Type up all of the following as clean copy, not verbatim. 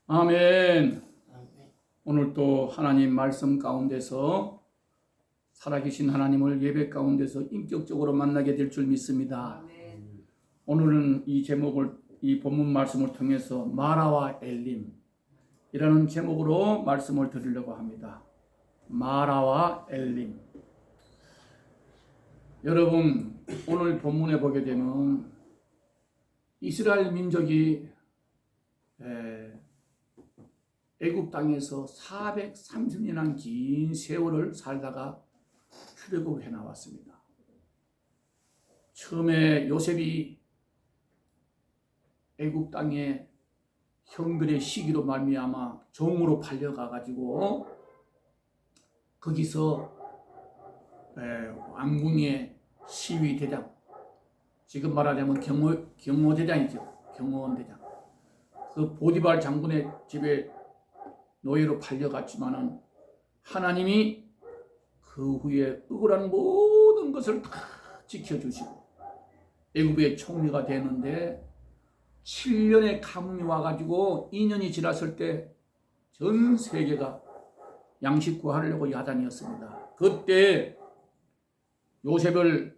아멘. 오늘 또 하나님 말씀 가운데서 살아계신 하나님을 예배 가운데서 인격적으로 만나게 될 줄 믿습니다. 오늘은 이 제목을, 이 본문 말씀을 통해서 마라와 엘림이라는 제목으로 말씀을 드리려고 합니다. 마라와 엘림. 여러분, 오늘 본문에 보게 되면 이스라엘 민족이 애굽 땅에서 430년한 긴 세월을 살다가 출애굽해 나왔습니다. 처음에 요셉이 애굽 땅에 형들의 시기로 말미암아 종으로 팔려가 가지고 거기서 왕궁의 시위 대장, 지금 말하자면 경호 대장이죠. 경호원 대장. 그 보디발 장군의 집에 노예로 팔려갔지만은 하나님이 그 후에 억울한 모든 것을 다 지켜주시고 애굽의 총리가 되는데 7년의 가뭄이 와가지고 2년이 지났을 때 전 세계가 양식 구하려고 야단이었습니다. 그때 요셉을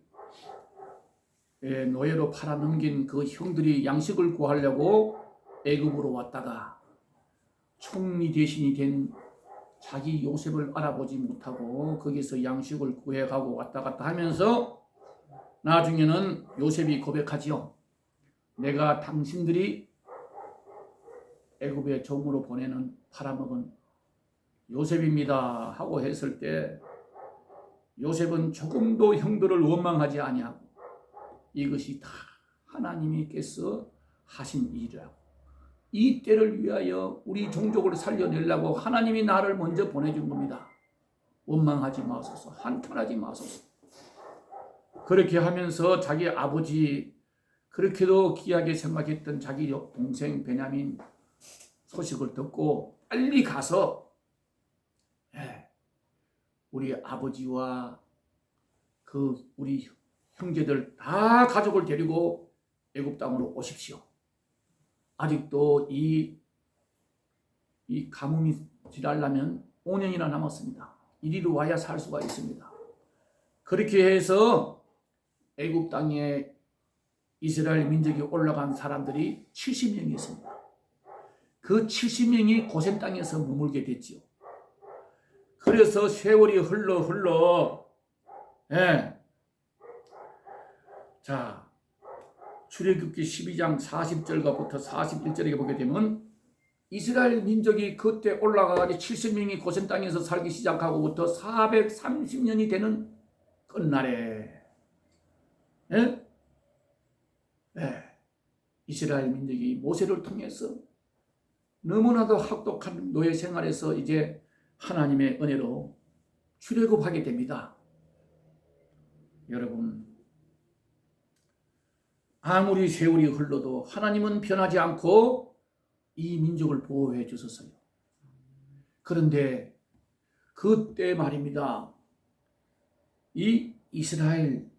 노예로 팔아넘긴 그 형들이 양식을 구하려고 애굽으로 왔다가 총리 대신이 된 자기 요셉을 알아보지 못하고 거기서 양식을 구해가고 왔다 갔다 하면서 나중에는 요셉이 고백하지요. 내가 당신들이 애굽의 종으로 보내는 팔아먹은 요셉입니다 하고 했을 때 요셉은 조금도 형들을 원망하지 아니하고 이것이 다 하나님께서 하신 일이라고, 이 때를 위하여 우리 종족을 살려내려고 하나님이 나를 먼저 보내준 겁니다. 원망하지 마소서, 한탄하지 마소서. 그렇게 하면서 자기 아버지, 그렇게도 귀하게 생각했던 자기 동생 베냐민 소식을 듣고 빨리 가서 우리 아버지와 우리 형제들 다 가족을 데리고 애굽 땅으로 오십시오. 아직도 이 가뭄이 지나려면 5년이나 남았습니다. 이리로 와야 살 수가 있습니다. 그렇게 해서 애굽 땅에 이스라엘 민족이 올라간 사람들이 70명이 있습니다. 그 70명이 고센 땅에서 머물게 됐지요. 그래서 세월이 흘러 자, 출애굽기 12장 40절부터 41절에 보게 되면 이스라엘 민족이 그때 올라가가지고 70명이 고센 땅에서 살기 시작하고부터 430년이 되는 끝날에 이스라엘 민족이 모세를 통해서 너무나도 혹독한 노예 생활에서 이제 하나님의 은혜로 출애굽하게 됩니다. 여러분, 아무리 세월이 흘러도 하나님은 변하지 않고 이 민족을 보호해 주셨어요. 그런데 그때 말입니다, 이 이스라엘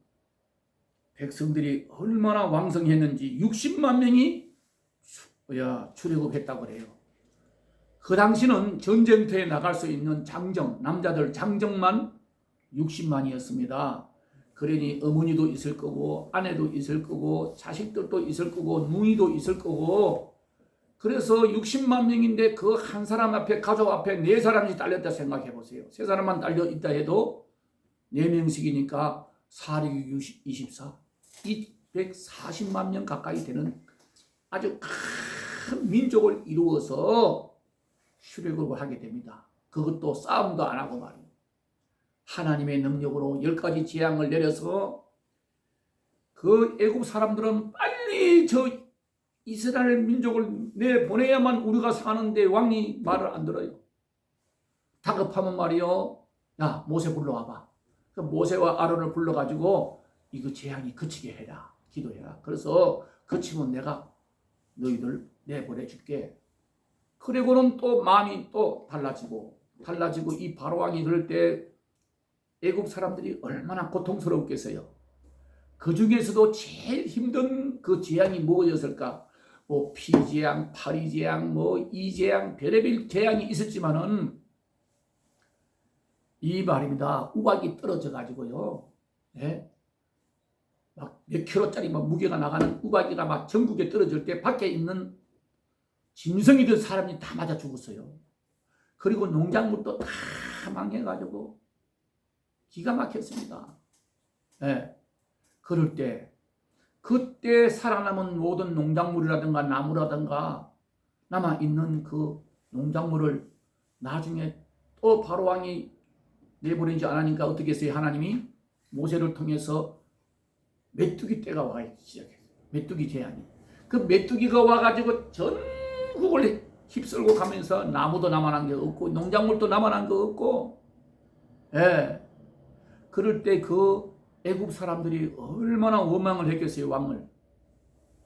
백성들이 얼마나 왕성했는지 60만 명이 출애굽했다고 그래요. 그 당시는 전쟁터에 나갈 수 있는 장정, 남자들 장정만 60만이었습니다. 그러니 어머니도 있을 거고 아내도 있을 거고 자식들도 있을 거고 누이도 있을 거고, 그래서 60만 명인데 그 한 사람 앞에, 가족 앞에 4사람이 딸렸다 생각해 보세요. 3사람만 딸려 있다 해도 4명씩이니까 4, 6, 24, 240만 명 가까이 되는 아주 큰 민족을 이루어서 출애굽을 하게 됩니다. 그것도 싸움도 안 하고 말이에요. 하나님의 능력으로 10가지 재앙을 내려서 그 애굽 사람들은 빨리 저 이스라엘 민족을 내보내야만 우리가 사는데 왕이 말을 안 들어요. 다급하면 말이요, 야 모세 불러와봐. 그 모세와 아론을 불러가지고 이거 재앙이 그치게 해라. 기도해라. 그래서 그치면 내가 너희들 내보내줄게. 그리고는 또 마음이 또 달라지고 이 바로왕이 그럴 때 애국 사람들이 얼마나 고통스럽겠어요. 그 중에서도 제일 힘든 그 재앙이 뭐였을까? 뭐 피재앙, 파리재앙, 뭐 이재앙, 별의별 재앙이 있었지만은 이 말입니다. 우박이 떨어져 가지고요. 예? 막 몇 킬로짜리 막 무게가 나가는 우박이가 막 전국에 떨어질 때 밖에 있는 짐승이든 사람이 다 맞아 죽었어요. 그리고 농작물도 다 망해가지고 기가 막혔습니다. 예. 그럴 때 그때 살아남은 모든 농작물이라든가 나무라든가 남아있는 그 농작물을 나중에 또 바로왕이 내보내지 않으니까 어떻게 했어요? 하나님이 모세를 통해서 메뚜기 때가 와 시작했어요. 메뚜기 재앙이. 그 메뚜기가 와가지고 전국을 휩쓸고 가면서 나무도 남아난 게 없고 농작물도 남아난 거 없고, 예. 그럴 때 그 애국 사람들이 얼마나 원망을 했겠어요, 왕을.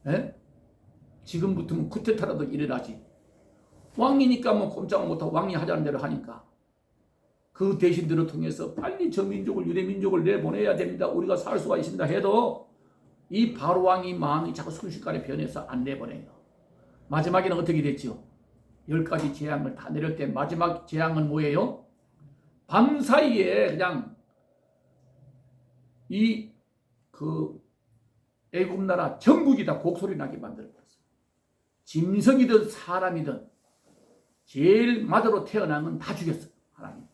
예? 지금부터는 쿠데타라도 일어나지. 왕이니까 뭐 꼼짝을 못하고 왕이 하자는 대로 하니까. 그 대신들을 통해서 빨리 저 민족을, 유대 민족을 내보내야 됩니다. 우리가 살 수가 있습니다 해도 이 바로왕이 마음이 자꾸 순식간에 변해서 안 내보내요. 마지막에는 어떻게 됐죠? 10가지 재앙을 다 내릴 때 마지막 재앙은 뭐예요? 밤사이에 그냥 이 그 애굽 나라 전국이 다 곡소리 나게 만들어버렸어요. 짐승이든 사람이든 제일 마저로 태어난 건 다 죽였어요, 하나님.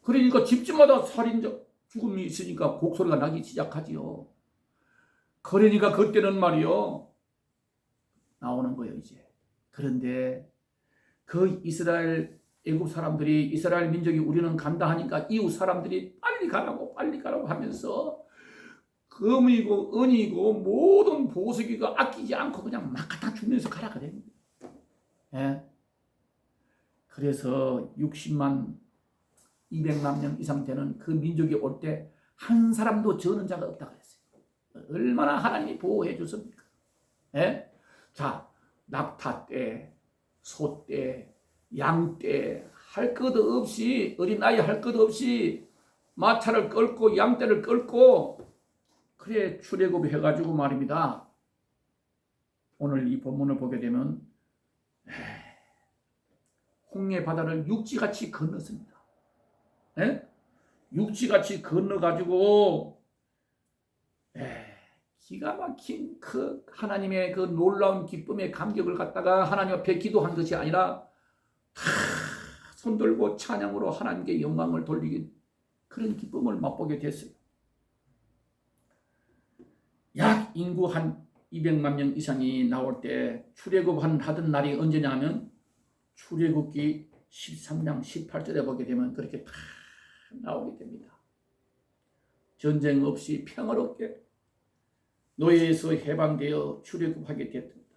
그러니까 집집마다 살인자 죽음이 있으니까 곡소리가 나기 시작하지요. 그러니까 그때는 말이요 나오는 거예요 이제. 그런데 그 이스라엘 애굽 사람들이 이스라엘 민족이 우리는 간다 하니까 이웃 사람들이 빨리 가라고 하면서 금이고 은이고 모든 보석이고 아끼지 않고 그냥 막 갖다 주면서 가라 그래요. 예? 그래서 60만 200만 명 이상 되는 그 민족이 올 때 한 사람도 저는 자가 없다고 그랬어요. 얼마나 하나님이 보호해 줬습니까? 예? 자, 낙타떼, 소떼, 양떼 할 것 없이 어린아이 할 것 없이 마차를 끌고 양떼를 끌고 그래 출애굽 해가지고 말입니다. 오늘 이 본문을 보게 되면 홍해 바다를 육지같이 건넜습니다. 예? 육지같이 건너가지고 기가 막힌 그 하나님의 그 놀라운 기쁨의 감격을 갖다가 하나님 앞에 기도한 것이 아니라 다 손들고 찬양으로 하나님께 영광을 돌리긴 그런 기쁨을 맛보게 됐어요. 약 인구 한 200만 명 이상이 나올 때 출애굽 하던 날이 언제냐 하면 출애굽기 13장 18절에 보게 되면 그렇게 다 나오게 됩니다. 전쟁 없이 평화롭게 노예에서 해방되어 출애굽하게 됐습니다.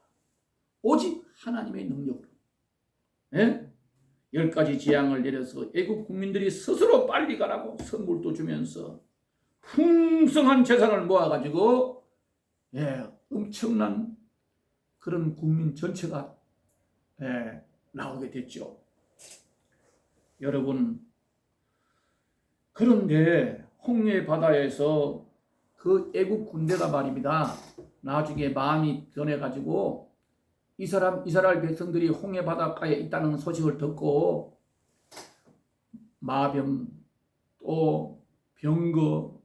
오직 하나님의 능력으로. 예? 10가지 재앙을 내려서 애굽 국민들이 스스로 빨리 가라고 선물도 주면서 풍성한 재산을 모아가지고 엄청난 그런 국민 전체가 나오게 됐죠. 여러분, 그런데 홍해 바다에서 그 애국 군대가 말입니다. 나중에 마음이 변해가지고 이스라엘 백성들이 홍해 바닷가에 있다는 소식을 듣고 마병 또 병거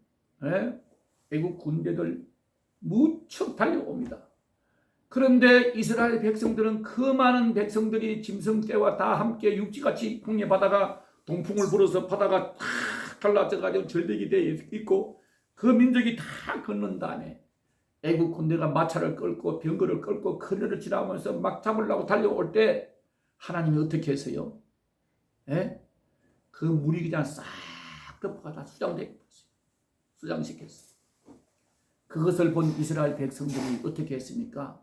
애국 군대들 무척 달려옵니다. 그런데 이스라엘 백성들은 그 많은 백성들이 짐승떼와 다 함께 육지같이 홍해 바다가 동풍을 불어서 바다가 탁 갈라져가지고 절벽이 되어 있고 그 민족이 다 건넌 다음에 애국 군대가 마차를 끌고 병거를 끌고 그네를 지나면서 막 잡으려고 달려올 때 하나님이 어떻게 했어요? 그 물이 그냥 싹 덮어가 다 수장시켰어요. 그것을 본 이스라엘 백성들이 어떻게 했습니까?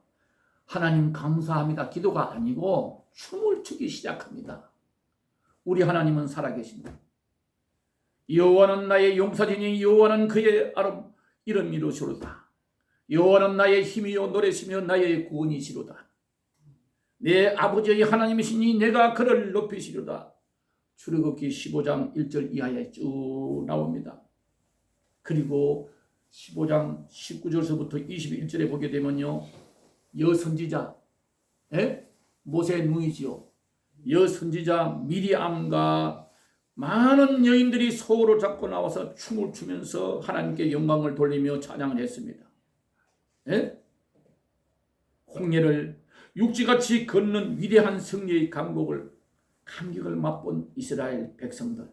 하나님 감사합니다. 기도가 아니고 춤을 추기 시작합니다. 우리 하나님은 살아계신다. 여호와는 나의 용사지니 여호와는 그의 이름이로시로다. 여호와는 나의 힘이요 노래시며 나의 구원이시로다. 내 아버지의 하나님이시니 내가 그를 높이시로다. 출애굽기 15장 1절 이하에 쭉 나옵니다. 그리고 15장 19절서부터 21절에 보게 되면요, 여선지자 모세의 누이지요. 여선지자 미리암과 많은 여인들이 소를 잡고 나와서 춤을 추면서 하나님께 영광을 돌리며 찬양을 했습니다. 홍해를 육지같이 걷는 위대한 승리의 감격을 맛본 이스라엘 백성들.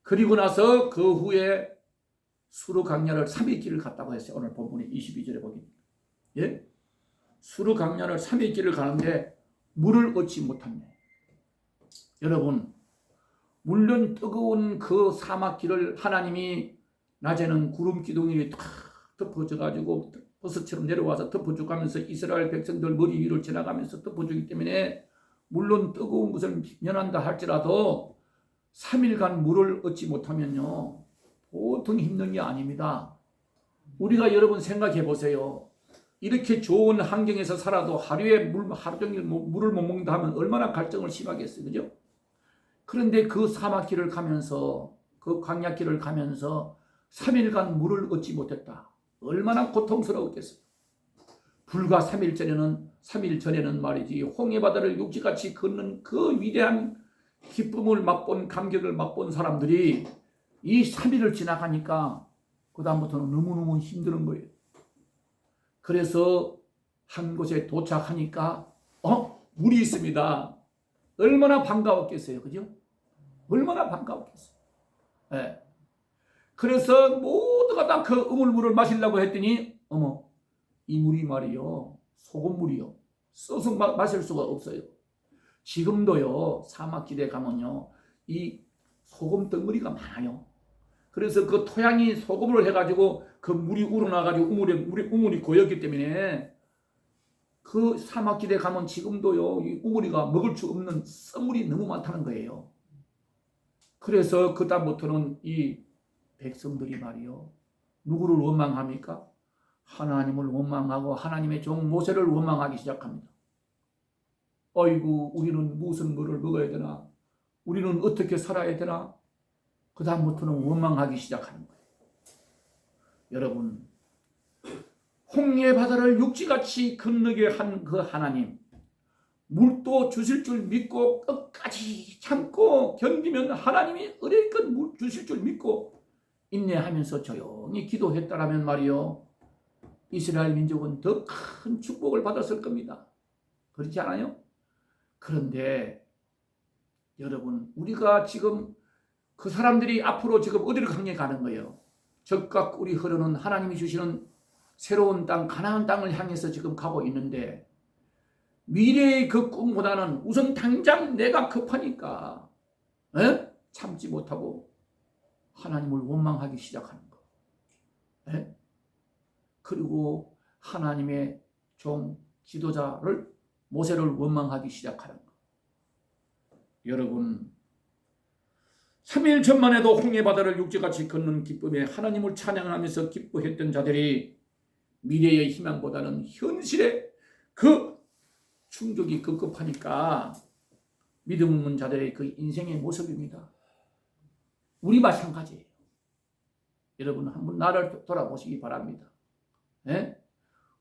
그리고 나서 그 후에 수르 강야를 3일 길을 갔다고 했어요. 오늘 본문의 22절에 보기. 수르 강야를 3일 길을 가는데 물을 얻지 못했네. 여러분, 물론 뜨거운 그 사막길을 하나님이 낮에는 구름 기둥이 탁 덮어져가지고 버섯처럼 내려와서 덮어주고 하면서 이스라엘 백성들 머리 위를 지나가면서 덮어주기 때문에 물론 뜨거운 것을 면한다 할지라도 3일간 물을 얻지 못하면요, 보통 힘든 게 아닙니다. 우리가 여러분 생각해 보세요. 이렇게 좋은 환경에서 살아도 하루 종일 물을 못 먹는다 하면 얼마나 갈증을 심하겠어요. 그죠? 그런데 그 사막길을 가면서, 그 광야길을 가면서 3일간 물을 얻지 못했다. 얼마나 고통스러웠겠어요. 불과 3일 전에는 말이지, 홍해바다를 육지같이 걷는 그 위대한 기쁨을 맛본, 감격을 맛본 사람들이 이 3일을 지나가니까 그 다음부터는 너무너무 힘든 거예요. 그래서 한 곳에 도착하니까 물이 있습니다. 얼마나 반가웠겠어요. 그죠? 얼마나 반가웠겠어요. 그래서 모두가 다 그 우물물을 마시려고 했더니 이 물이 말이요, 소금물이요. 써서 마실 수가 없어요. 지금도요, 사막지대에 가면요, 이 소금 덩어리가 많아요. 그래서 그 토양이 소금을 해가지고 그 물이 우러나가지고 우물이 고였기 때문에 그 사막지대에 가면 지금도요, 이 우물이가 먹을 수 없는 썩물이 너무 많다는 거예요. 그래서 그다음부터는 이 백성들이 말이요, 누구를 원망합니까? 하나님을 원망하고 하나님의 종 모세를 원망하기 시작합니다. 어이구, 우리는 무슨 물을 먹어야 되나? 우리는 어떻게 살아야 되나? 그 다음부터는 원망하기 시작하는 거예요. 여러분, 홍해 바다를 육지같이 건너게 한 그 하나님, 물도 주실 줄 믿고 끝까지 참고 견디면 하나님이 의뢰껏 물 주실 줄 믿고 인내하면서 조용히 기도했다라면 말이요, 이스라엘 민족은 더 큰 축복을 받았을 겁니다. 그렇지 않아요? 그런데 여러분, 우리가 지금 그 사람들이 앞으로 지금 어디로 향해 가는 거예요? 적각 꿀이 흐르는 하나님이 주시는 새로운 땅, 가나안 땅을 향해서 지금 가고 있는데, 미래의 그 꿈보다는 우선 당장 내가 급하니까 참지 못하고 하나님을 원망하기 시작하는 거. 그리고 하나님의 종 지도자를, 모세를 원망하기 시작하는 거. 여러분, 3일 전만 해도 홍해바다를 육지같이 걷는 기쁨에 하나님을 찬양하면서 기뻐했던 자들이 미래의 희망보다는 현실의 그 충격이 급급하니까 믿음 없는 자들의 그 인생의 모습입니다. 우리 마찬가지예요. 여러분, 한번 나를 돌아보시기 바랍니다.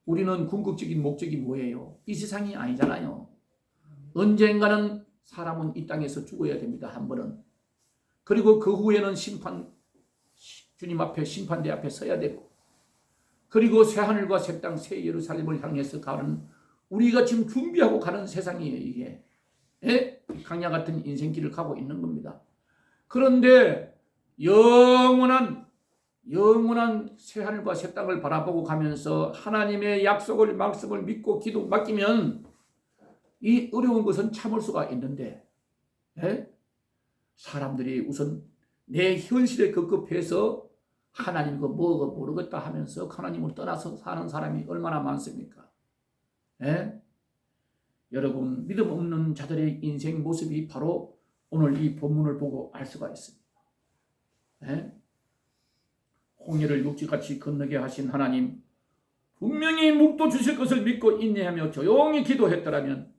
우리는 궁극적인 목적이 뭐예요? 이 세상이 아니잖아요. 언젠가는 사람은 이 땅에서 죽어야 됩니다. 한 번은. 그리고 그 후에는 주님 앞에, 심판대 앞에 서야 되고, 그리고 새하늘과 새 땅, 새 예루살렘을 향해서 가는, 우리가 지금 준비하고 가는 세상이에요, 이게. 강야 같은 인생길을 가고 있는 겁니다. 그런데 영원한 새하늘과 새 땅을 바라보고 가면서 하나님의 약속을, 말씀을 믿고 기도 맡기면 이 어려운 것은 참을 수가 있는데, 사람들이 우선 내 현실에 급급해서 하나님 그 뭐가 모르겠다 하면서 하나님을 떠나서 사는 사람이 얼마나 많습니까? 여러분, 믿음 없는 자들의 인생 모습이 바로 오늘 이 본문을 보고 알 수가 있습니다. 예? 홍해를 육지같이 건너게 하신 하나님, 분명히 묵도 주실 것을 믿고 인내하며 조용히 기도했더라면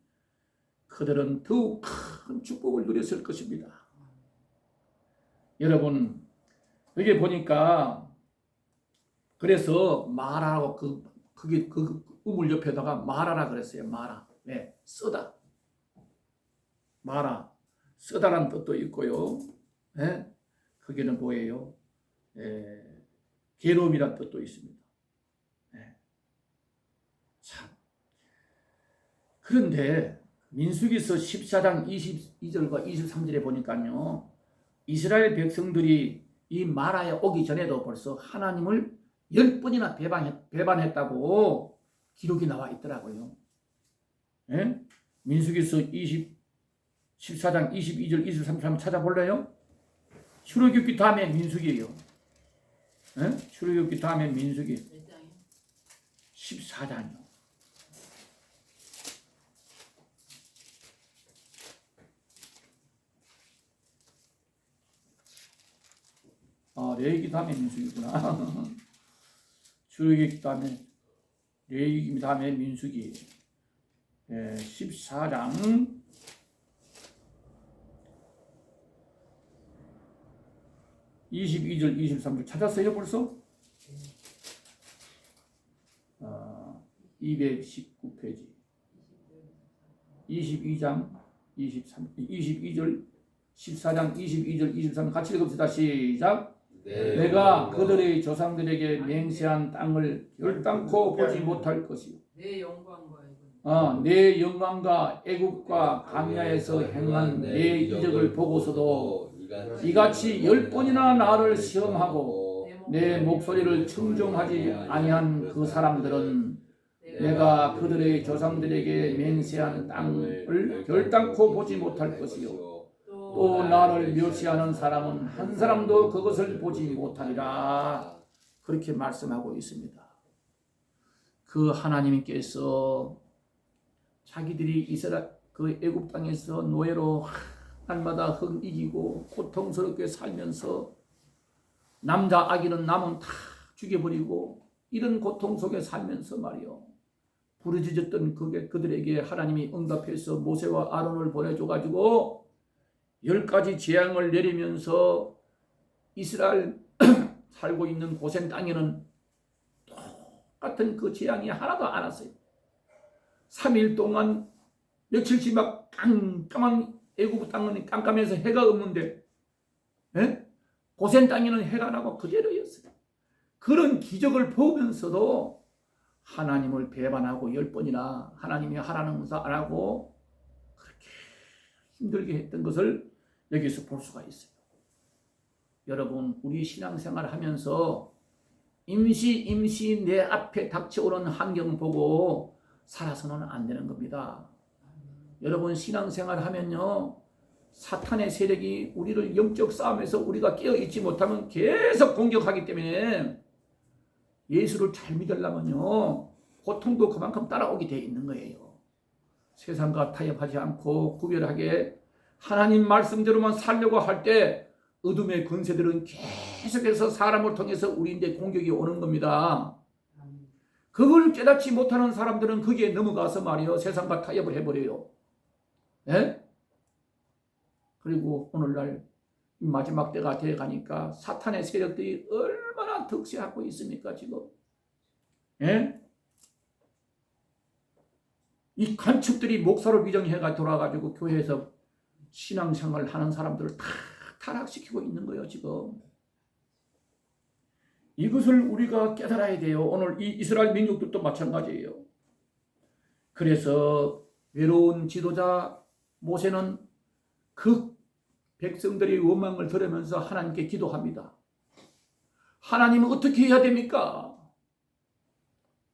그들은 더욱 큰 축복을 누렸을 것입니다. 여러분, 여기 보니까 그래서 마라라고 그게 그 우물 옆에다가 마라라 그랬어요. 마라. 네, 쓰다. 마라. 쓰다란 뜻도 있고요. 네? 그게는 뭐예요? 괴로움이란 뜻도 있습니다. 네. 참. 그런데 민수기서 14장 22절과 23절에 보니까요. 이스라엘 백성들이 이 마라에 오기 전에도 벌써 하나님을 10번이나 배반했다고 기록이 나와 있더라고요. 예? 민수기서 14장 22절 23절 한번 찾아볼래요? 출애굽기 다음에 민수기예요. 예? 출애굽기 다음에 민수기 14장이요. 레위기 다음에 민수기구나. 출애굽기 다음에 레위기 다음에 민수기 14장 22절 23절 찾았어요 벌써? 219페이지 22장 22절 14장 22절 23절 같이 읽읍시다. 시작. 내가 그들의 조상들에게 맹세한 땅을 결단코 보지 못할 것이요. 내 영광과 애굽과 광야에서 행한 내 이적을 보고서도 이같이 10번이나 나를 시험하고 내 목소리를 청종하지 아니한 그 사람들은 내가 그들의 조상들에게 맹세한 땅을 결단코 보지 못할 것이요. 또 나를 멸시하는 사람은 한 사람도 그것을 보지 못하리라. 그렇게 말씀하고 있습니다. 그 하나님께서 자기들이 이스라엘 그 애굽 땅에서 노예로 날마다 흙 이기고 고통스럽게 살면서 남자 아기는 남은 다 죽여버리고 이런 고통 속에 살면서 말이요. 부르짖었던 그들에게 하나님이 응답해서 모세와 아론을 보내줘가지고 10가지 재앙을 내리면서 이스라엘 살고 있는 고센 땅에는 똑같은 그 재앙이 하나도 안 왔어요. 3일 동안 며칠씩 막 깜깜한 애굽 땅은 깜깜해서 해가 없는데 고센 땅에는 해가 나고 그대로였어요. 그런 기적을 보면서도 하나님을 배반하고 10번이나 하나님이 하라는 것을 안 하고 그렇게 힘들게 했던 것을 여기서 볼 수가 있어요. 여러분, 우리 신앙생활 하면서 임시 내 앞에 닥쳐오는 환경 보고 살아서는 안 되는 겁니다. 여러분, 신앙생활 하면요, 사탄의 세력이 우리를 영적 싸움에서 우리가 깨어있지 못하면 계속 공격하기 때문에 예수를 잘 믿으려면요, 고통도 그만큼 따라오게 되어 있는 거예요. 세상과 타협하지 않고 구별하게 하나님 말씀대로만 살려고 할 때 어둠의 권세들은 계속해서 사람을 통해서 우리인데 공격이 오는 겁니다. 그걸 깨닫지 못하는 사람들은 거기에 넘어가서 말이요, 세상과 타협을 해버려요. 예? 그리고 오늘날 마지막 때가 되어가니까 사탄의 세력들이 얼마나 득세하고 있습니까 지금? 예? 이 간첩들이 목사를 위정해가 돌아가지고 교회에서 신앙생활을 하는 사람들을 다 타락시키고 있는 거예요 지금. 이것을 우리가 깨달아야 돼요. 오늘 이 이스라엘 민족들도 마찬가지예요. 그래서 외로운 지도자 모세는 그 백성들의 원망을 들으면서 하나님께 기도합니다. 하나님은 어떻게 해야 됩니까?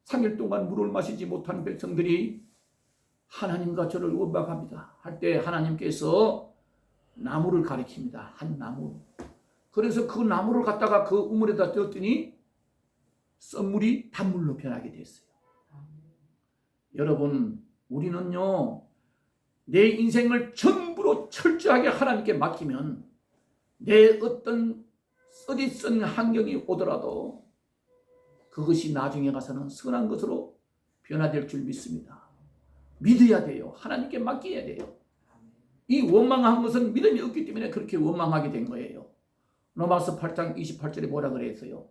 3일 동안 물을 마시지 못한 백성들이 하나님과 저를 원망합니다. 할 때 하나님께서 나무를 가리킵니다. 한 나무. 그래서 그 나무를 갖다가 그 우물에다 띄웠더니 썬물이 단물로 변하게 됐어요. 여러분, 우리는요, 내 인생을 전부로 철저하게 하나님께 맡기면 내 어떤 쓰디쓴 환경이 오더라도 그것이 나중에 가서는 선한 것으로 변화될 줄 믿습니다. 믿어야 돼요. 하나님께 맡겨야 돼요. 이 원망한 것은 믿음이 없기 때문에 그렇게 원망하게 된 거예요. 로마서 8장 28절에 뭐라 그랬어요?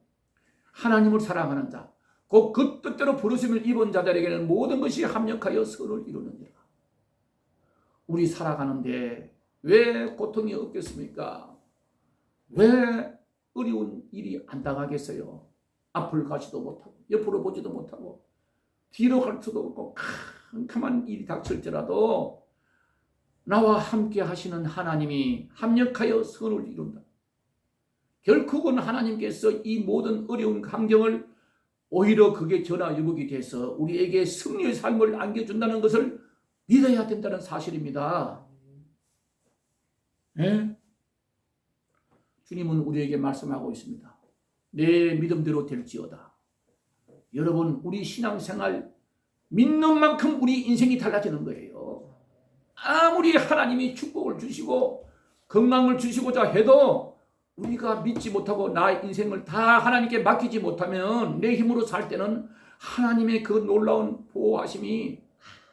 하나님을 사랑하는 자, 곧 그 뜻대로 부르심을 입은 자들에게는 모든 것이 합력하여 선을 이루느니라. 우리 살아가는데 왜 고통이 없겠습니까? 왜 어려운 일이 안 당하겠어요? 앞을 가지도 못하고 옆으로 보지도 못하고 뒤로 갈 수도 없고 캄캄한 일이 닥칠지라도 나와 함께 하시는 하나님이 합력하여 선을 이룬다. 결국은 하나님께서 이 모든 어려운 환경을 오히려 그게 전화위복이 돼서 우리에게 승리의 삶을 안겨준다는 것을 믿어야 된다는 사실입니다. 네? 주님은 우리에게 말씀하고 있습니다. 내 믿음대로 될지어다. 여러분, 우리 신앙생활 믿는 만큼 우리 인생이 달라지는 거예요. 아무리 하나님이 축복을 주시고 건강을 주시고자 해도 우리가 믿지 못하고 나의 인생을 다 하나님께 맡기지 못하면 내 힘으로 살 때는 하나님의 그 놀라운 보호하심이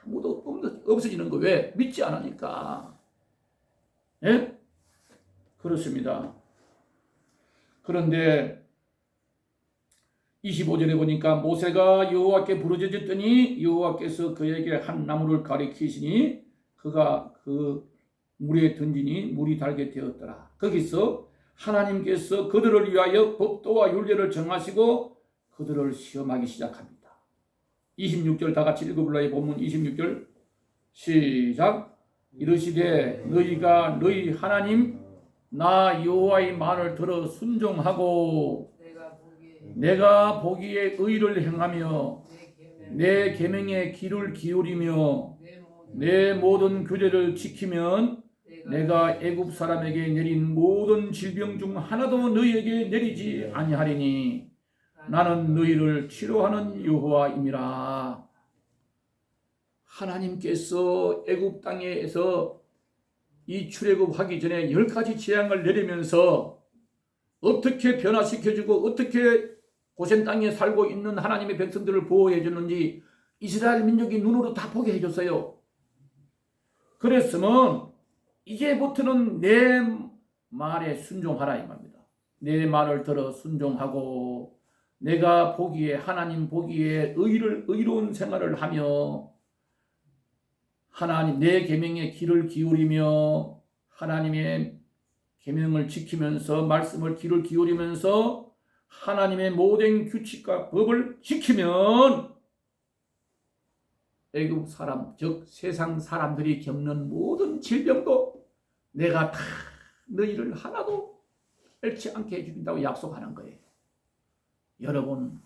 아무도 없어지는 거예요. 왜? 믿지 않으니까. 예? 그렇습니다. 그런데 25절에 보니까 모세가 여호와께 부르짖었더니 여호와께서 그에게 한 나무를 가리키시니 그가 그 물에 던지니 물이 달게 되었더라. 거기서 하나님께서 그들을 위하여 법도와 율례를 정하시고 그들을 시험하기 시작합니다. 26절 다 같이 읽어볼래요? 본문 26절 시작. 이르시되 너희가 너희 하나님 나 여호와의 말을 들어 순종하고 내가 보기에 의를 행하며 내 계명에 귀를 기울이며 내 모든 규례를 지키면 내가 애굽 사람에게 내린 모든 질병 중 하나도 너희에게 내리지 아니하리니 나는 너희를 치료하는 여호와임이라. 하나님께서 애굽 땅에서 이 출애굽하기 전에 10가지 재앙을 내리면서 어떻게 변화시켜주고 어떻게 고센 땅에 살고 있는 하나님의 백성들을 보호해 줬는지 이스라엘 민족이 눈으로 다 보게 해줬어요. 그랬으면 이제부터는 내 말에 순종하라 이 말입니다. 내 말을 들어 순종하고 내가 보기에 하나님 보기에 의로운 생활을 하며 하나님 내 계명에 귀를 기울이며 하나님의 계명을 지키면서 말씀을 귀를 기울이면서 하나님의 모든 규칙과 법을 지키면 애국 사람 즉 세상 사람들이 겪는 모든 질병도 내가 다 너희를 하나도 잃지 않게 해준다고 약속하는 거예요. 여러분,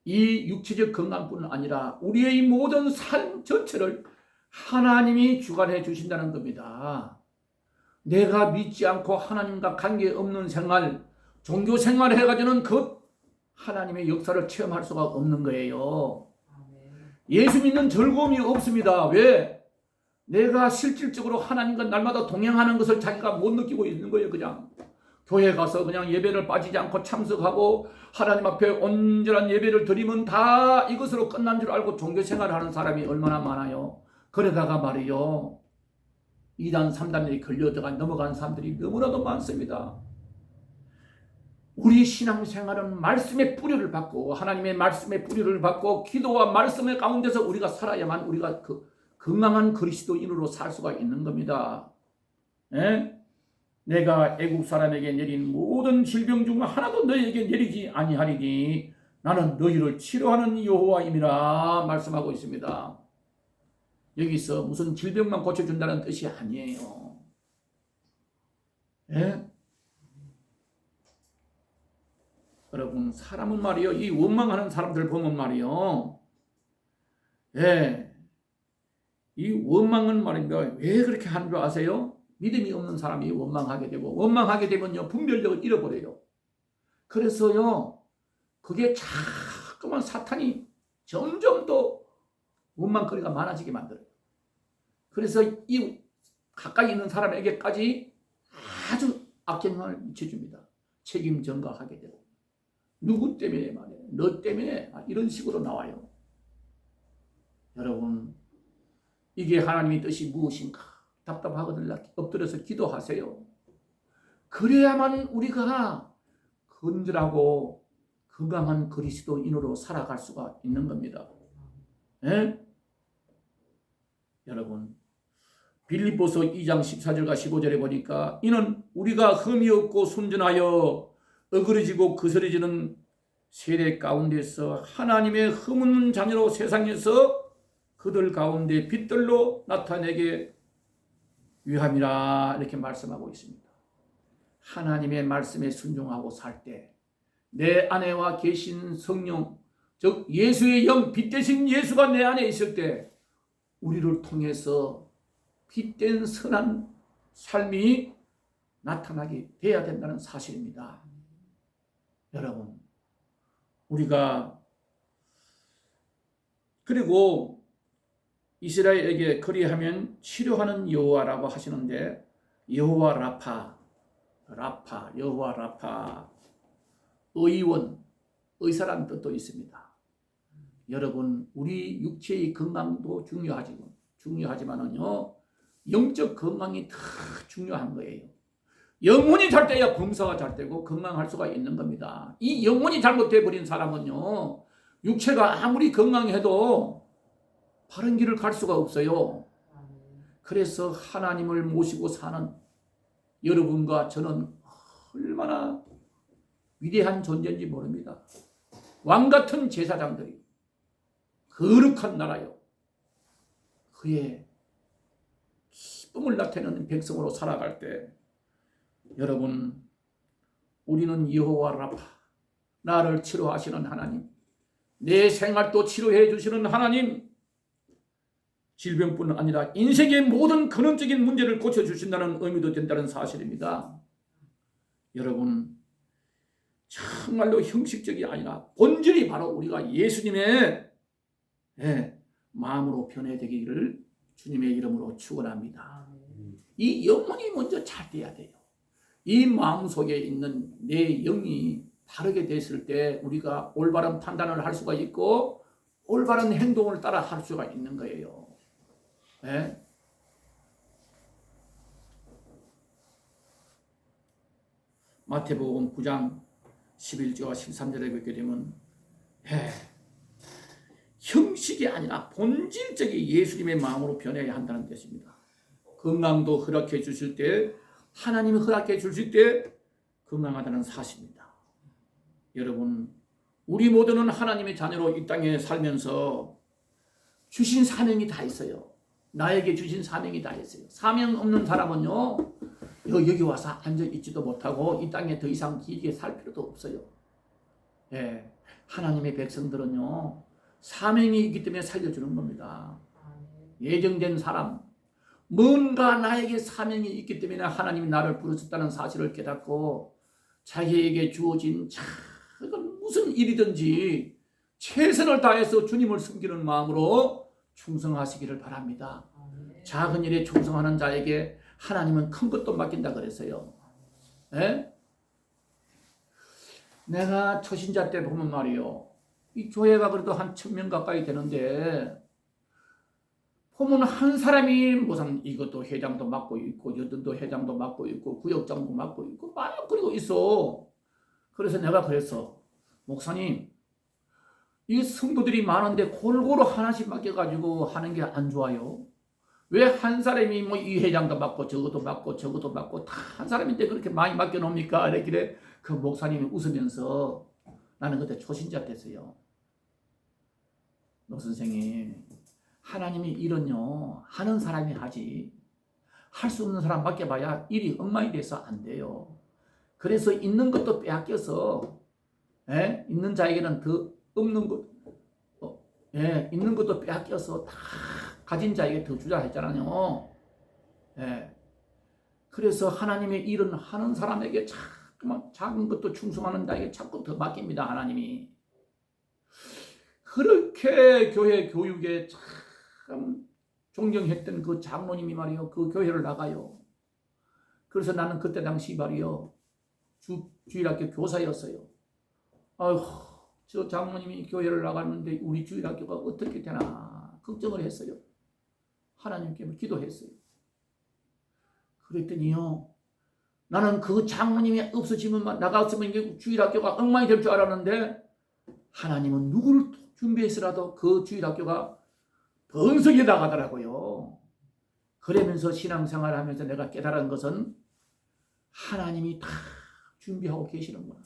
이 육체적 건강뿐 아니라 우리의 모든 삶 전체를 하나님이 주관해 주신다는 겁니다. 내가 믿지 않고 하나님과 관계없는 생활, 종교 생활을 해가지고는 그 하나님의 역사를 체험할 수가 없는 거예요. 예수 믿는 즐거움이 없습니다. 왜? 내가 실질적으로 하나님과 날마다 동행하는 것을 자기가 못 느끼고 있는 거예요. 그냥 교회 가서 그냥 예배를 빠지지 않고 참석하고 하나님 앞에 온전한 예배를 드리면 다 이것으로 끝난 줄 알고 종교 생활을 하는 사람이 얼마나 많아요. 그러다가 말이요 2단 3단에 걸려다가 넘어간 사람들이 너무나도 많습니다. 우리 신앙생활은 말씀의 뿌리를 받고 하나님의 말씀의 뿌리를 받고 기도와 말씀의 가운데서 우리가 살아야만 우리가 그 건강한 그리스도인으로 살 수가 있는 겁니다. 예? 내가 애국 사람에게 내린 모든 질병 중 하나도 너희에게 내리지 아니하리니 나는 너희를 치료하는 여호와임이라 말씀하고 있습니다. 여기서 무슨 질병만 고쳐준다는 뜻이 아니에요. 예? 여러분, 사람은 말이요, 이 원망하는 사람들 보면 말이요, 예, 이 원망은 말입니다. 왜 그렇게 하는 줄 아세요? 믿음이 없는 사람이 원망하게 되고, 원망하게 되면요, 분별력을 잃어버려요. 그래서요, 그게 자꾸만 사탄이 점점 더 원망거리가 많아지게 만들어요. 그래서 이 가까이 있는 사람에게까지 아주 악영향을 미쳐줍니다. 책임 전가하게 되고 누구 때문에 말이에요. 너 때문에 이런 식으로 나와요. 여러분 이게 하나님의 뜻이 무엇인가 답답하거든요. 엎드려서 기도하세요. 그래야만 우리가 건전하고 건강한 그리스도인으로 살아갈 수가 있는 겁니다. 예? 여러분 빌립보서 2장 14절과 15절에 보니까 이는 우리가 흠이 없고 순전하여 어그러지고 거스러지는 세대 가운데서 하나님의 흠없는 자녀로 세상에서 그들 가운데 빛들로 나타내게 위함이라 이렇게 말씀하고 있습니다. 하나님의 말씀에 순종하고 살 때 내 안에와 계신 성령 즉 예수의 영 빛 대신 예수가 내 안에 있을 때 우리를 통해서 빛된 선한 삶이 나타나게 돼야 된다는 사실입니다. 여러분 우리가 그리고 이스라엘에게 그리하면 치료하는 여호와라고 하시는데 여호와 라파 여호와 라파 의원 의사라는 뜻도 있습니다. 여러분 우리 육체의 건강도 중요하지만은요 영적 건강이 더 중요한 거예요. 영혼이 잘 돼야 범사가 잘 되고 건강할 수가 있는 겁니다. 이 영혼이 잘못돼 버린 사람은요 육체가 아무리 건강해도 바른 길을 갈 수가 없어요. 그래서 하나님을 모시고 사는 여러분과 저는 얼마나 위대한 존재인지 모릅니다. 왕같은 제사장들이 거룩한 나라요 그의 기쁨을 나타내는 백성으로 살아갈 때 여러분 우리는 여호와 라파 나를 치료하시는 하나님 내 생활도 치료해 주시는 하나님 질병뿐 아니라 인생의 모든 근원적인 문제를 고쳐주신다는 의미도 된다는 사실입니다. 여러분 정말로 형식적이 아니라 본질이 바로 우리가 예수님의 마음으로 변해되기를 주님의 이름으로 축원합니다. 이 영혼이 먼저 잘 돼야 돼요. 이 마음속에 있는 내 영이 바르게 됐을 때 우리가 올바른 판단을 할 수가 있고 올바른 행동을 따라 할 수가 있는 거예요. 네? 마태복음 9장 11절과 13절에 보게 되면 형식이 아니라 본질적인 예수님의 마음으로 변해야 한다는 뜻입니다. 건강도 허락해 주실 때 하나님이 허락해 주실 때 건강하다는 사실입니다. 여러분 우리 모두는 하나님의 자녀로 이 땅에 살면서 주신 사명이 다 있어요. 나에게 주신 사명이 다 있어요. 사명 없는 사람은요 여기 와서 앉아있지도 못하고 이 땅에 더 이상 길게 살 필요도 없어요. 하나님의 백성들은요 사명이 있기 때문에 살려주는 겁니다. 예정된 사람 뭔가 나에게 사명이 있기 때문에 하나님이 나를 부르셨다는 사실을 깨닫고 자기에게 주어진 작은 무슨 일이든지 최선을 다해서 주님을 섬기는 마음으로 충성하시기를 바랍니다. 작은 일에 충성하는 자에게 하나님은 큰 것도 맡긴다 그랬어요. 내가 초신자 때 보면 말이요 이 교회가 그래도 한 1000명 가까이 되는데 보면 한 사람이 무슨 이것도 회장도 맡고 있고 여든도 회장도 맡고 있고 구역장도 맡고 있고 막 그리고 있어. 그래서 내가 그랬어. 목사님 이 성도들이 많은데 골고루 하나씩 맡겨가지고 하는 게 안 좋아요? 왜 한 사람이 뭐 이 회장도 맡고 저것도 맡고 저것도 맡고 다 한 사람인데 그렇게 많이 맡겨놓습니까? 이랬길래 그 목사님이 웃으면서 나는 그때 초신자 됐어요. 노 선생님 하나님이 일은요 하는 사람이 하지 할 수 없는 사람 맡겨봐야 일이 엉망이 돼서 안 돼요. 그래서 있는 것도 빼앗겨서 있는 자에게는 더 없는 것 있는 것도 빼앗겨서 다 가진 자에게 더 주자 했잖아요. 그래서 하나님의 일은 하는 사람에게 자꾸만 작은 것도 충성하는 자에게 자꾸 더 맡깁니다. 하나님이 그렇게 교회 교육에 참 존경했던 그 장로님이 말이요 그 교회를 나가요. 그래서 나는 그때 당시 말이요 주일학교 교사였어요. 아휴, 저 장모님이 교회를 나갔는데 우리 주일학교가 어떻게 되나 걱정을 했어요. 하나님께 기도했어요. 그랬더니요, 나는 그 장모님이 없어지면 나갔으면 이게 주일학교가 엉망이 될 줄 알았는데 하나님은 누구를 준비해서라도 그 주일학교가 번성해 나가더라고요. 그러면서 신앙생활을 하면서 내가 깨달은 것은 하나님이 다 준비하고 계시는구나.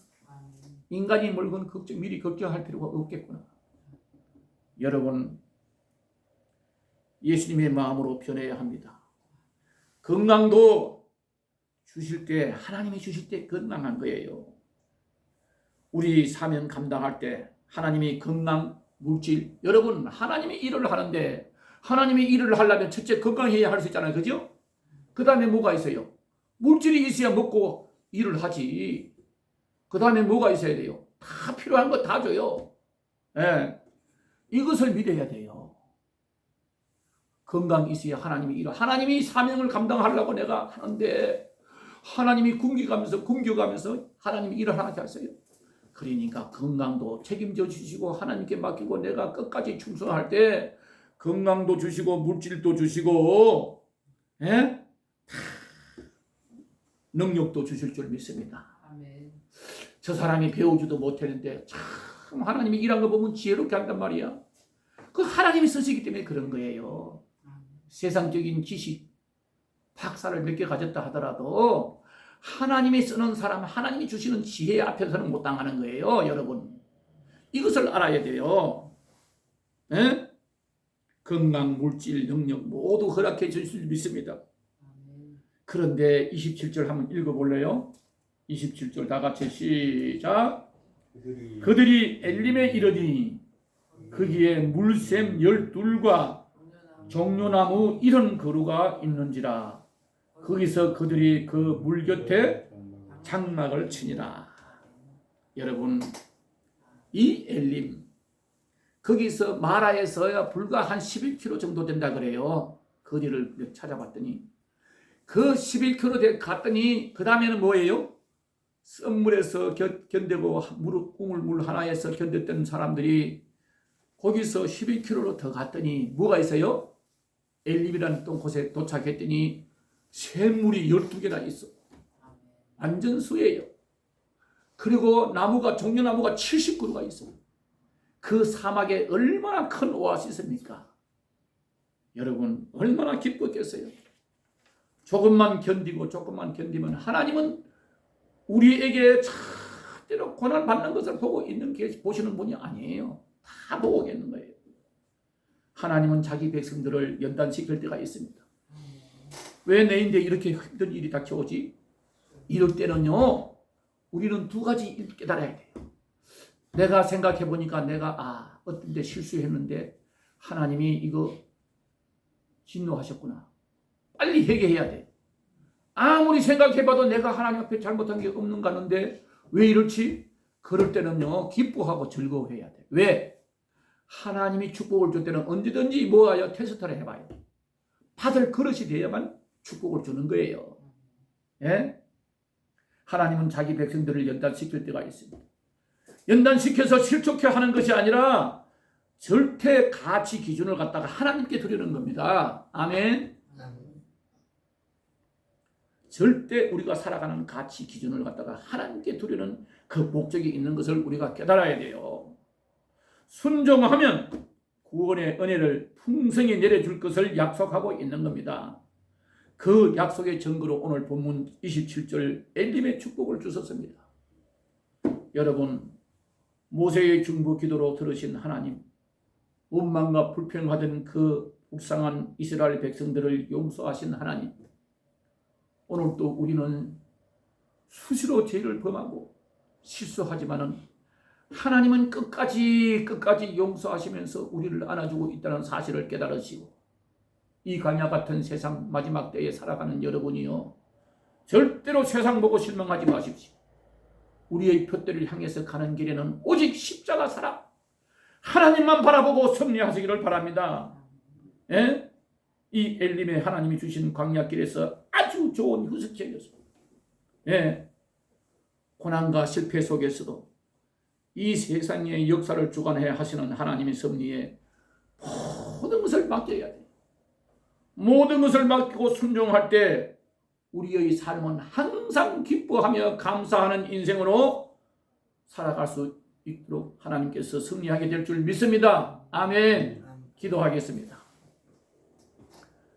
인간이 물건 미리 걱정할 필요가 없겠구나. 여러분, 예수님의 마음으로 변해야 합니다. 건강도 주실 때, 하나님이 주실 때 건강한 거예요. 우리 사명 감당할 때 하나님이 건강, 물질, 여러분 하나님이 일을 하는데 하나님이 일을 하려면 첫째 건강해야 할 수 있잖아요. 그죠? 그 다음에 뭐가 있어요? 물질이 있어야 먹고 일을 하지. 그 다음에 뭐가 있어야 돼요? 다 필요한 거 다 줘요. 예. 이것을 믿어야 돼요. 건강이 있어야 하나님이 일을, 하나님이 사명을 감당하려고 내가 하는데 하나님이 굶겨가면서 하나님이 일을 하게 하세요. 그러니까 건강도 책임져 주시고 하나님께 맡기고 내가 끝까지 충성할 때 건강도 주시고 물질도 주시고, 예? 능력도 주실 줄 믿습니다. 아멘. 저 사람이 배우지도 못했는데 참 하나님이 일한 거 보면 지혜롭게 한단 말이야. 그 하나님이 쓰시기 때문에 그런 거예요. 세상적인 지식, 박사를 몇 개 가졌다 하더라도 하나님이 쓰는 사람, 하나님이 주시는 지혜 앞에서는 못 당하는 거예요. 여러분, 이것을 알아야 돼요. 에? 건강, 물질, 능력 모두 허락해 주실 줄 믿습니다. 그런데 27절 한번 읽어볼래요? 27절 다 같이 시작. 그들이 엘림에 이르니 거기에 물샘 12과 종려나무 70그루가 있는지라. 거기서 그들이 그 물 곁에 장막을 치니라. 여러분, 이 엘림, 거기서 마라에서 불과 한 11km 정도 된다 그래요. 거리를 찾아봤더니 그 11km 갔더니 그 다음에는 뭐예요? 썸물에서 견디고 우물 하나에서 견뎠던 사람들이 거기서 11km로 더 갔더니 뭐가 있어요? 엘림이라는 곳에 도착했더니 샘물이 12개나 있어. 완전 수예요. 그리고 종려나무가 70그루가 있어. 그 사막에 얼마나 큰 오아시스입니까? 여러분, 얼마나 기뻤겠어요? 조금만 견디면 하나님은 우리에게 절대로 고난 받는 것을 보시는 분이 아니에요. 다 보고 계는 거예요. 하나님은 자기 백성들을 연단시킬 때가 있습니다. 왜 내인데 이렇게 힘든 일이 닥쳐오지? 이럴 때는요, 우리는 두 가지 깨달아야 돼요. 내가 생각해 보니까 내가 어떤 데 실수했는데 하나님이 이거 진노하셨구나. 빨리 회개해야 돼. 아무리 생각해봐도 내가 하나님 앞에 잘못한 게 없는가 하는데 왜 이렇지? 그럴 때는요, 기뻐하고 즐거워해야 돼. 왜? 하나님이 축복을 줄 때는 언제든지 뭐하여 테스트를 해봐요. 받을 그릇이 되어야만 축복을 주는 거예요. 예? 하나님은 자기 백성들을 연단시킬 때가 있습니다. 연단시켜서 실족해 하는 것이 아니라 절대 가치 기준을 갖다가 하나님께 드리는 겁니다. 아멘. 절대 우리가 살아가는 가치 기준을 갖다가 하나님께 드리는 그 목적이 있는 것을 우리가 깨달아야 돼요. 순종하면 구원의 은혜를 풍성히 내려줄 것을 약속하고 있는 겁니다. 그 약속의 증거로 오늘 본문 27절 엘림의 축복을 주셨습니다. 여러분, 모세의 중보 기도로 들으신 하나님, 원망과 불평하던 그 불쌍한 이스라엘 백성들을 용서하신 하나님, 오늘도 우리는 수시로 죄를 범하고 실수하지만은 하나님은 끝까지 용서하시면서 우리를 안아주고 있다는 사실을 깨달으시고, 이 광야 같은 세상 마지막 때에 살아가는 여러분이요, 절대로 세상 보고 실망하지 마십시오. 우리의 표대를 향해서 가는 길에는 오직 십자가 살아 하나님만 바라보고 승리하시기를 바랍니다. 예? 이 엘림의 하나님이 주신 광야길에서 아주 좋은 휴식지였습니다. 예. 고난과 실패 속에서도 이 세상의 역사를 주관해 하시는 하나님의 섭리에 모든 것을 맡겨야 돼. 모든 것을 맡기고 순종할 때 우리의 삶은 항상 기뻐하며 감사하는 인생으로 살아갈 수 있도록 하나님께서 승리하게 될 줄 믿습니다. 아멘. 기도하겠습니다.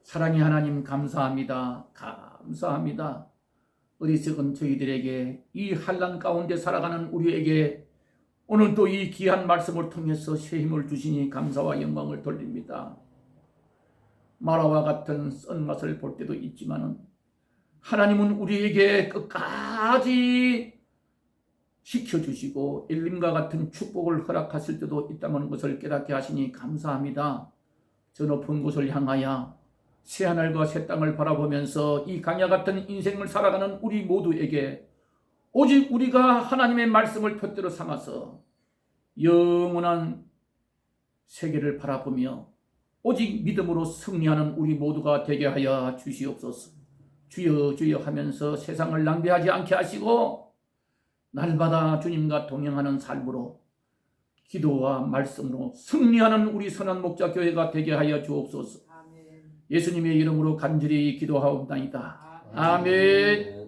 사랑의 하나님 감사합니다. 감사합니다. 어리석은 저희들에게 이 환난 가운데 살아가는 우리에게 오늘 또 이 귀한 말씀을 통해서 새 힘을 주시니 감사와 영광을 돌립니다. 마라와 같은 쓴맛을 볼 때도 있지만은 하나님은 우리에게 끝까지 지켜주시고 엘림과 같은 축복을 허락하실 때도 있다는 것을 깨닫게 하시니 감사합니다. 저 높은 곳을 향하여 새하늘과 새 땅을 바라보면서 이 강야 같은 인생을 살아가는 우리 모두에게 오직 우리가 하나님의 말씀을 표대로 삼아서 영원한 세계를 바라보며 오직 믿음으로 승리하는 우리 모두가 되게 하여 주시옵소서. 주여 주여 하면서 세상을 낭비하지 않게 하시고 날마다 주님과 동행하는 삶으로 기도와 말씀으로 승리하는 우리 선한 목자 교회가 되게 하여 주옵소서. 예수님의 이름으로 간절히 기도하옵나이다. 아멘.